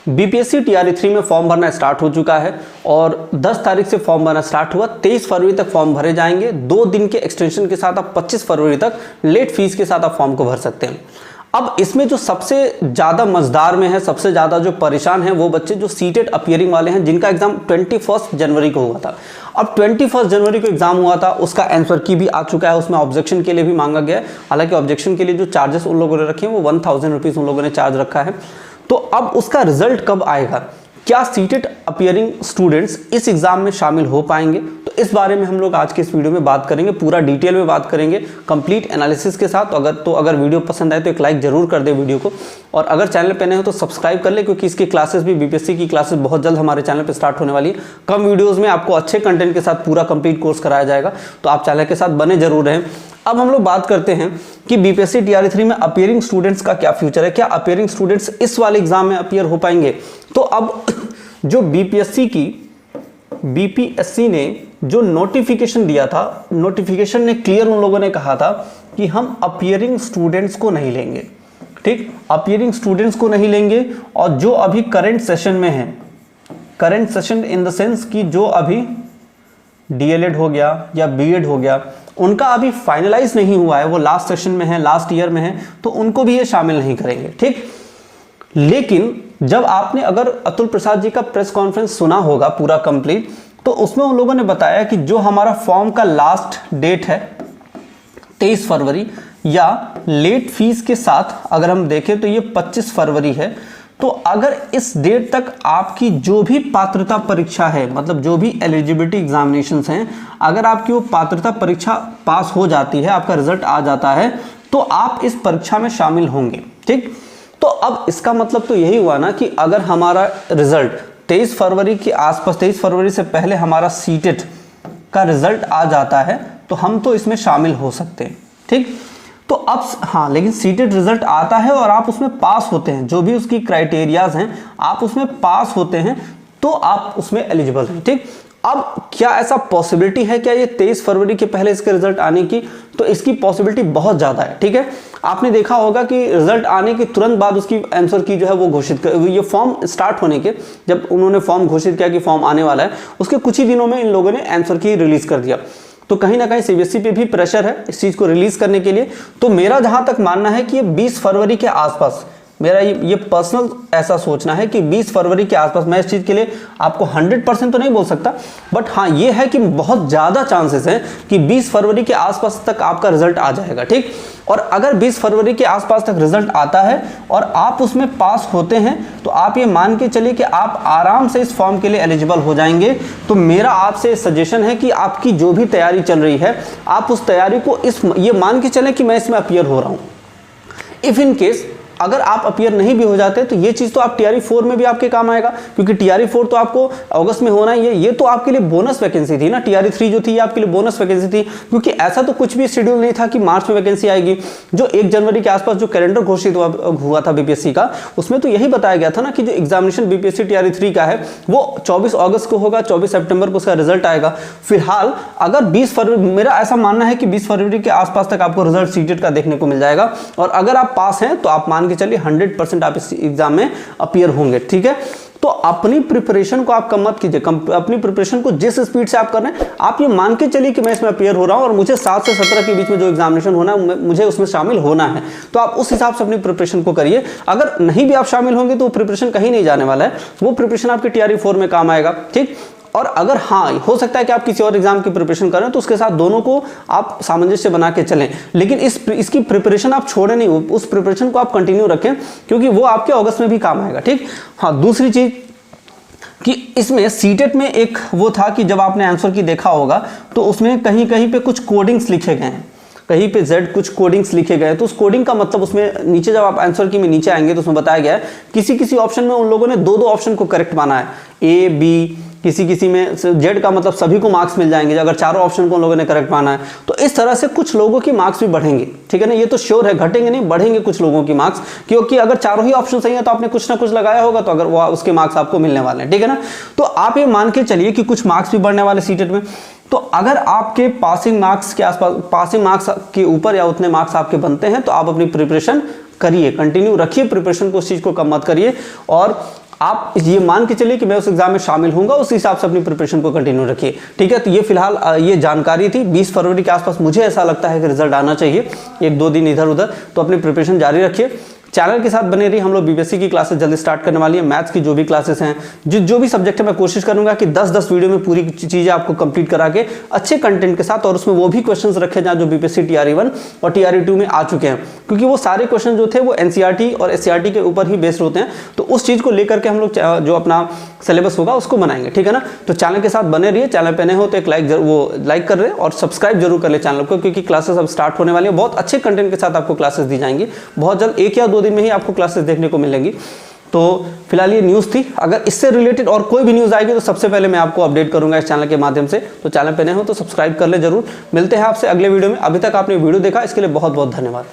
BPSC TRE 3 में form भरना start हो चुका है और 10 तारीख से फॉर्म भरना स्टार्ट हुआ। 23 फरवरी तक फॉर्म भरे जाएंगे। 2 दिन के एक्सटेंशन के साथ आप 25 फरवरी तक लेट फीस के साथ आप फॉर्म को भर सकते हैं। अब इसमें जो सबसे ज़्यादा मज़ेदार में है, सबसे ज़्यादा जो परेशान है वो बच्चे जो सीटेट अपीयरिंग वाले हैं, जिनका एग्जाम 21 जनवरी को हुआ था। अब 21 जनवरी को एग्जाम हुआ था, उसका आंसर की भी आ चुका है, उसमें ऑब्जेक्शन के लिए भी मांगा गया है। हालांकि ऑब्जेक्शन के लिए जो चार्जेस उन लोगों ने रखे हैं वो 1000 रुपीज़ उन लोगों ने चार्ज रखा है। तो अब उसका रिजल्ट कब आएगा, क्या सीटेट अपीयरिंग स्टूडेंट्स इस एग्जाम में शामिल हो पाएंगे, तो इस बारे में हम लोग आज के इस वीडियो में बात करेंगे। पूरा डिटेल में बात करेंगे कंप्लीट एनालिसिस के साथ। अगर वीडियो पसंद आए तो एक लाइक जरूर कर दे वीडियो को, और अगर चैनल पे नए हो तो सब्सक्राइब कर ले, क्योंकि इसकी क्लासेस भी बीपीएससी की क्लासेस बहुत जल्द हमारे चैनल पे स्टार्ट होने वाली है। कम वीडियोज़ में आपको अच्छे कंटेंट के साथ पूरा कंप्लीट कोर्स कराया जाएगा, तो आप चैनल के साथ बने जरूर रहें। अब हम लोग बात करते हैं कि बीपीएससी टीआरई 3 में अपीयरिंग स्टूडेंट्स का क्या फ्यूचर है, क्या अपीयरिंग स्टूडेंट्स इस वाले एग्जाम में अपीयर हो पाएंगे। तो अब जो बीपीएससी ने जो नोटिफिकेशन दिया था, नोटिफिकेशन ने क्लियर उन लोगों ने कहा था कि हम अपीयरिंग स्टूडेंट्स को नहीं लेंगे। ठीक, अपीयरिंग स्टूडेंट्स को नहीं लेंगे, और जो अभी करंट सेशन में है, current session in the sense कि जो अभी डीएलएड हो गया या बीएड हो गया, उनका अभी फाइनलाइज नहीं हुआ है, वो लास्ट सेशन में है, लास्ट ईयर में है, तो उनको भी ये शामिल नहीं करेंगे। ठीक, लेकिन जब आपने अगर अतुल प्रसाद जी का प्रेस कॉन्फ्रेंस सुना होगा पूरा कंप्लीट, तो उसमें उन लोगों ने बताया कि जो हमारा फॉर्म का लास्ट डेट है 23 फरवरी, या लेट फीस के साथ अगर हम देखें तो ये 25 फरवरी है। तो अगर इस डेट तक आपकी जो भी पात्रता परीक्षा है, मतलब जो भी एलिजिबिलिटी एग्जामिनेशंस हैं, अगर आपकी वो पात्रता परीक्षा पास हो जाती है, आपका रिजल्ट आ जाता है, तो आप इस परीक्षा में शामिल होंगे। ठीक, तो अब इसका मतलब तो यही हुआ ना कि अगर हमारा रिजल्ट 23 फरवरी के आसपास, 23 फरवरी से पहले हमारा सीटेट का रिजल्ट आ जाता है, तो हम तो इसमें शामिल हो सकते हैं। ठीक, तो अब हाँ, लेकिन सीटेट रिजल्ट आता है और आप उसमें पास होते हैं, जो भी उसकी क्राइटेरियाज हैं आप उसमें पास होते हैं, तो आप उसमें एलिजिबल हैं। ठीक, अब क्या ऐसा पॉसिबिलिटी है क्या ये 23 फरवरी के पहले इसके रिजल्ट आने की, तो इसकी पॉसिबिलिटी बहुत ज़्यादा है। ठीक है, आपने देखा होगा कि रिजल्ट आने के तुरंत बाद उसकी आंसर की जो है वो घोषित कर, ये फॉर्म स्टार्ट होने के, जब उन्होंने फॉर्म घोषित किया कि फॉर्म आने वाला है, उसके कुछ ही दिनों में इन लोगों ने आंसर की रिलीज कर दिया। तो कहीं ना कहीं सीबीएसई पे भी प्रेशर है इस चीज़ को रिलीज करने के लिए। तो मेरा जहां तक मानना है कि ये 20 फरवरी के आसपास, मेरा ये पर्सनल ऐसा सोचना है कि 20 फरवरी के आसपास, मैं इस चीज़ के लिए आपको 100% तो नहीं बोल सकता, बट हाँ ये है कि बहुत ज़्यादा चांसेस हैं कि 20 फरवरी के आसपास तक आपका रिजल्ट आ जाएगा। ठीक, और अगर 20 फरवरी के आसपास तक रिजल्ट आता है और आप उसमें पास होते हैं, तो आप ये मान के चलिए कि आप आराम से इस फॉर्म के लिए एलिजिबल हो जाएंगे। तो मेरा आपसे सजेशन है कि आपकी जो भी तैयारी चल रही है, आप उस तैयारी को ये मान के चलें कि मैं इसमें अपीयर हो रहा हूँ। इफ़ इन केस अगर आप अपीयर नहीं भी हो जाते, तो ये चीज़ तो आप टीआरई 4 में भी आपके काम आएगा, क्योंकि टीआरई 4 तो आपको अगस्त में होना ही है। ये तो आपके लिए बोनस वैकेंसी थी ना, टीआरई 3 जो थी ये आपके लिए बोनस वैकेंसी थी, क्योंकि ऐसा तो कुछ भी शेड्यूल नहीं था कि मार्च में वैकेंसी आएगी। जो 1 जनवरी के आसपास जो कैलेंडर घोषित हुआ था बीपीएससी का, उसमें तो यही बताया गया था ना कि जो एग्जामिनेशन बीपीएससी टीआरई 3 का है वो 24 अगस्त को होगा, 24 सितंबर को उसका रिजल्ट आएगा। फिलहाल अगर 20 फरवरी, मेरा ऐसा मानना है कि 20 फरवरी के आसपास तक आपको रिजल्ट सीटेट का देखने को मिल जाएगा, और अगर आप पास हैं तो आप मान के चलिए 100% आप इस एग्जाम में अपीयर होंगे। ठीक है, तो अपनी प्रिपरेशन को आप कम मत कीजिए, अपनी प्रिपरेशन को जिस स्पीड से आप कर रहे हैं, आप ये मान के चलिए कि मैं इसमें अपीयर हो रहा हूं और मुझे 7 से 17 के बीच में जो एग्जामिनेशन होना है मुझे उसमें शामिल होना है, तो आप उस हिसाब से अपनी प्रिपरेशन को करिए। अगर नहीं भी आप शामिल होंगे तो प्रिपरेशन कहीं नहीं जाने वाला है, वो प्रिपरेशन आपके टीआरई 4 में काम आएगा। ठीक, और अगर हाँ हो सकता है कि आप किसी और एग्जाम की प्रिपरेशन करें, तो उसके साथ दोनों को आप सामंजस्य बना के चलें, लेकिन इसकी प्रिपरेशन आप छोड़े नहीं, उस प्रिपरेशन को आप कंटिन्यू रखें, क्योंकि वो आपके अगस्त में भी काम आएगा। ठीक, हाँ, दूसरी चीज कि इसमें सीटेट में एक वो था कि जब आपने आंसर की देखा होगा, तो उसमें कहीं कहीं पे कुछ कोडिंग्स लिखे गए हैं, कहीं पे Z कुछ कोडिंग्स लिखे गए। तो उस कोडिंग का मतलब उसमें नीचे जब आप आंसर की में नीचे आएंगे तो उसमें बताया गया है किसी किसी ऑप्शन में उन लोगों ने 2-2 ऑप्शन को करेक्ट माना है, A B, किसी में Z का मतलब सभी को मार्क्स मिल जाएंगे अगर चारों ऑप्शन को उन लोगों ने करेक्ट माना है। तो इस तरह से कुछ लोगों की मार्क्स भी बढ़ेंगे। ठीक है ना, ये तो श्योर है, घटेंगे नहीं, बढ़ेंगे कुछ लोगों की मार्क्स, क्योंकि अगर चारों ही ऑप्शन सही है तो आपने कुछ ना कुछ लगाया होगा, तो अगर वो उसके मार्क्स आपको मिलने वाले हैं। ठीक है ना, तो आप ये मान के चलिए कि कुछ मार्क्स भी बढ़ने वाले सीटेट में। तो अगर आपके पासिंग मार्क्स के आसपास, पासिंग मार्क्स के ऊपर या उतने मार्क्स आपके बनते हैं, तो आप अपनी प्रिपरेशन करिए, कंटिन्यू रखिए प्रिपरेशन को, उस चीज़ को कम मत करिए। और आप ये मान के चलिए कि मैं उस एग्जाम में शामिल होऊंगा, उस हिसाब से अपनी प्रिपरेशन को कंटिन्यू रखिए। ठीक है, तो ये फिलहाल ये जानकारी थी। 20 फरवरी के आसपास मुझे ऐसा लगता है कि रिजल्ट आना चाहिए, 1-2 दिन इधर उधर, तो अपनी प्रिपरेशन जारी रखिए। चैनल के साथ बने रहिए। हम लोग बीपीएससी की क्लासेस जल्दी स्टार्ट करने वाली है। मैथ्स की जो भी क्लासेस हैं, जो भी सब्जेक्ट है, मैं कोशिश करूंगा कि 10-10 वीडियो में पूरी चीजें आपको कंप्लीट करा के अच्छे कंटेंट के साथ, और उसमें वो भी क्वेश्चंस रखे जहां जो बीपीएससी टीआरई 1 और टीआरई 2 में आ चुके हैं, क्योंकि वो सारे क्वेश्चन जो थे वो एनसीईआरटी और एससीईआरटी के ऊपर ही बेस्ड होते हैं। तो उस चीज को लेकर के हम लोग जो अपना सिलेबस होगा उसको बनाएंगे। ठीक है ना, तो चैनल के साथ बने रहिए। चैनल पे नए हो तो एक लाइक कर रहे हैं और सब्सक्राइब जरूर कर ले चैनल को, क्योंकि क्लासेस अब स्टार्ट होने वाली है। बहुत अच्छे कंटेंट के साथ आपको क्लासेस दी जाएंगी बहुत जल्द, 1 या 2 दिन में ही आपको क्लासेस देखने को मिलेंगी। तो फिलहाल ये न्यूज़ थी। अगर इससे रिलेटेड और कोई भी न्यूज़ आएगी तो सबसे पहले मैं आपको अपडेट करूंगा इस चैनल के माध्यम से। तो चैनल पे नए हो तो सब्सक्राइब कर ले जरूर। मिलते हैं आपसे अगले वीडियो में। अभी तक आपने वीडियो देखा, इसके लिए बहुत बहुत धन्यवाद।